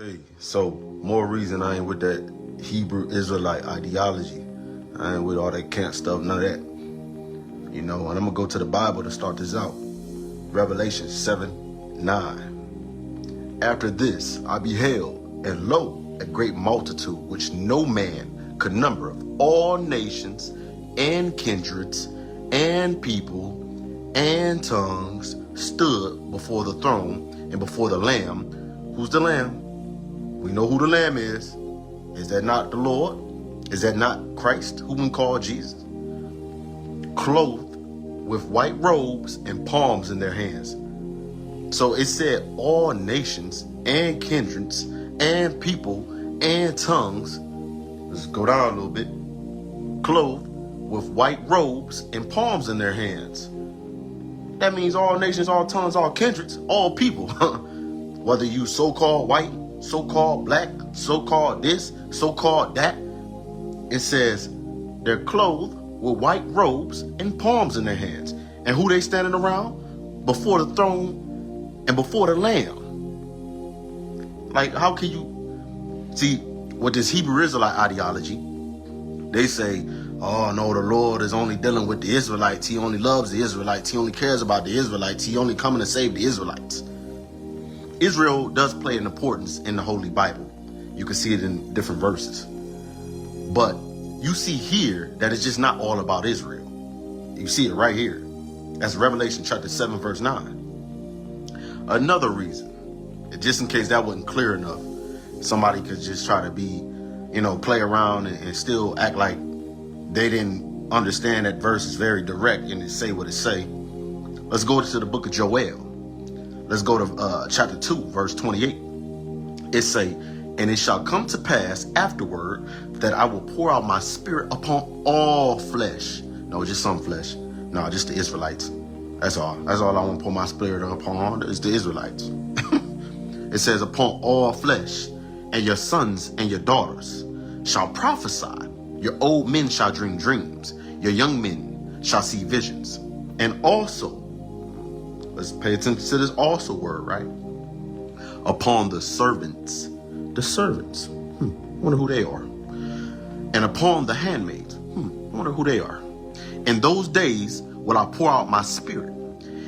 Hey, so more reason I ain't with that Hebrew Israelite ideology. I ain't with all that camp stuff, none of that. You know, and I'm gonna go to the Bible to start this out. Revelation 7:9. After this I beheld, and lo, a great multitude which no man could number, of all nations and kindreds and people and tongues, stood before the throne and before the Lamb. Who's the Lamb? We know who the Lamb is. Is that not the Lord? Is that not Christ, whom we call Jesus? Clothed with white robes and palms in their hands. So it said all nations and kindreds and people and tongues. Let's go down a little bit. Clothed with white robes and palms in their hands. That means all nations, all tongues, all kindreds, all people. Whether you so-called white, so-called black, so-called this, so-called that. It says they're clothed with white robes and palms in their hands. And who they standing around? Before the throne and before the Lamb. Like, how can you see with this Hebrew Israelite ideology? They say, oh no, the Lord is only dealing with the Israelites. He only loves the Israelites. He only cares about the Israelites. He only coming to save the Israelites. Israel does play an importance in the Holy Bible. You can see it in different verses. But you see here that it's just not all about Israel. You see it right here. That's Revelation chapter 7, verse 9. Another reason, just in case that wasn't clear enough, somebody could just try to be, play around and still act like they didn't understand that verse is very direct and it say what it say. Let's go to the book of Joel. Let's go to chapter 2, verse 28. It say, and it shall come to pass afterward that I will pour out my spirit upon all flesh. No, just some flesh. No, just the Israelites. That's all. That's all I want to pour my spirit upon is the Israelites. It says upon all flesh, and your sons and your daughters shall prophesy. Your old men shall dream dreams. Your young men shall see visions. And also, let's pay attention to this also word, right? Upon the servants. The servants. Wonder who they are. And upon the handmaids. Wonder who they are. In those days will I pour out my spirit,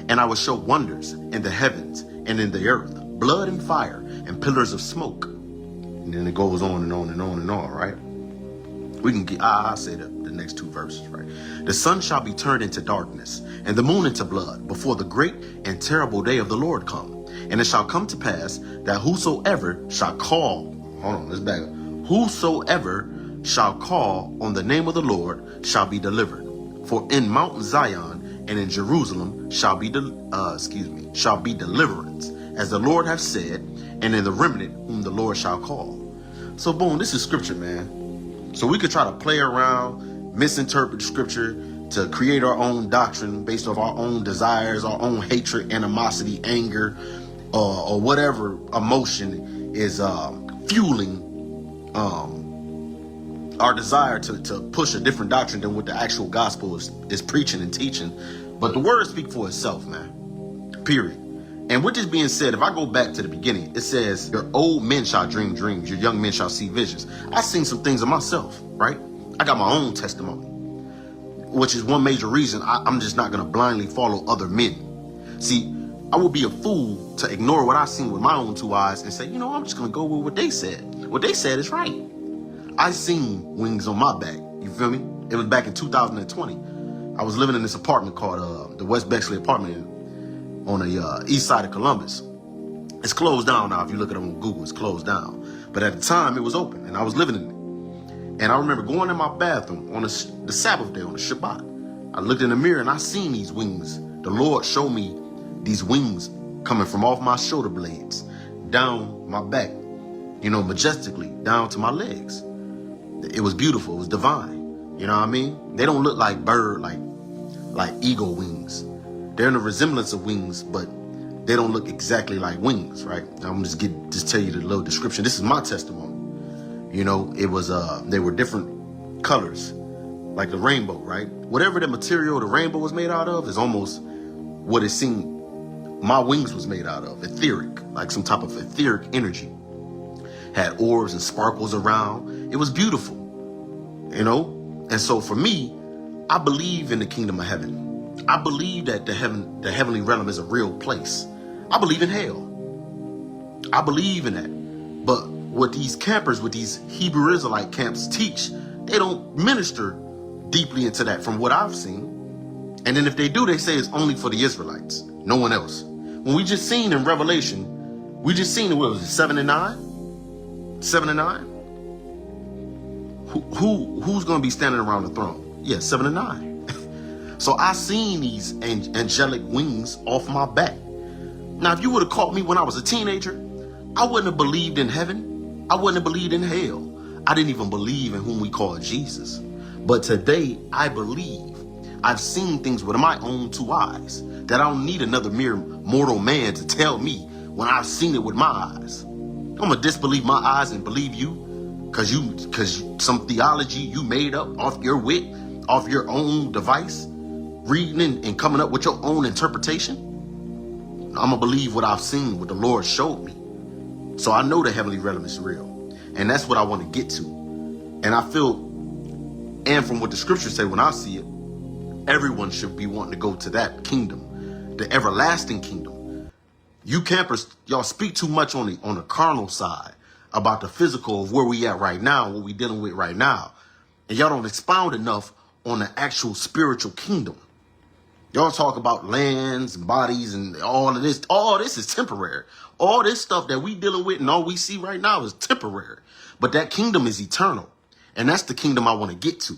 and I will show wonders in the heavens and in the earth, blood and fire and pillars of smoke. And then it goes on and on and on and on, right? We can get, I'll say the next two verses, right? The sun shall be turned into darkness and the moon into blood before the great and terrible day of the Lord come. And it shall come to pass that whosoever shall call, whosoever shall call on the name of the Lord shall be delivered. For in Mount Zion and in Jerusalem shall be deliverance, as the Lord hath said, and in the remnant whom the Lord shall call. So boom, this is scripture, man. So we could try to play around, misinterpret scripture to create our own doctrine based off our own desires, our own hatred, animosity, anger, or whatever emotion is fueling our desire to push a different doctrine than what the actual gospel is preaching and teaching. But the word speaks for itself, man. Period. And with this being said, if I go back to the beginning, it says, your old men shall dream dreams, your young men shall see visions. I've seen some things of myself, right? I got my own testimony, which is one major reason I'm just not going to blindly follow other men. See, I would be a fool to ignore what I've seen with my own two eyes and say, I'm just going to go with what they said. What they said is right. I seen wings on my back. You feel me? It was back in 2020. I was living in this apartment called the West Bexley apartment on the east side of Columbus. It's closed down now. If you look at it on Google, it's closed down. But at the time, it was open, and I was living in it. And I remember going in my bathroom on the Sabbath day, on the Shabbat. I looked in the mirror, and I seen these wings. The Lord showed me these wings coming from off my shoulder blades, down my back, majestically, down to my legs. It was beautiful. It was divine. You know what I mean? They don't look like bird, like eagle wings. They're in the resemblance of wings, but they don't look exactly like wings, right? I'm just tell you the little description. This is my testimony. It was they were different colors, like the rainbow, right? Whatever the material the rainbow was made out of is almost what it seemed my wings was made out of, etheric, like some type of etheric energy. had orbs and sparkles around. It was beautiful, you know? And so for me, I believe in the kingdom of heaven. I believe that the heavenly realm is a real place. I believe in hell. I believe in that. But what these campers with these Hebrew Israelite camps teach, they don't minister deeply into that from what I've seen. And then if they do, they say it's only for the Israelites, no one else. When we just seen in Revelation, we just seen, what was it, 7 and 9? 7 and 9? Who's going to be standing around the throne? Yeah, 7 and 9. So I seen these angelic wings off my back. Now, if you would have caught me when I was a teenager, I wouldn't have believed in heaven. I wouldn't have believed in hell. I didn't even believe in whom we call Jesus. But today, I believe. I've seen things with my own two eyes that I don't need another mere mortal man to tell me when I've seen it with my eyes. I'm going to disbelieve my eyes and believe you because some theology you made up off your wit, off your own device, reading and coming up with your own interpretation. I'm going to believe what I've seen, what the Lord showed me. So I know the heavenly realm is real. And that's what I want to get to. And I feel, and from what the scriptures say, when I see it, everyone should be wanting to go to that kingdom, the everlasting kingdom. You campers, y'all speak too much on the carnal side about the physical of where we at right now, what we dealing with right now. And y'all don't expound enough on the actual spiritual kingdom. Y'all talk about lands and bodies and all of this. All this is temporary. All this stuff that we dealing with and all we see right now is temporary. But that kingdom is eternal. And that's the kingdom I want to get to.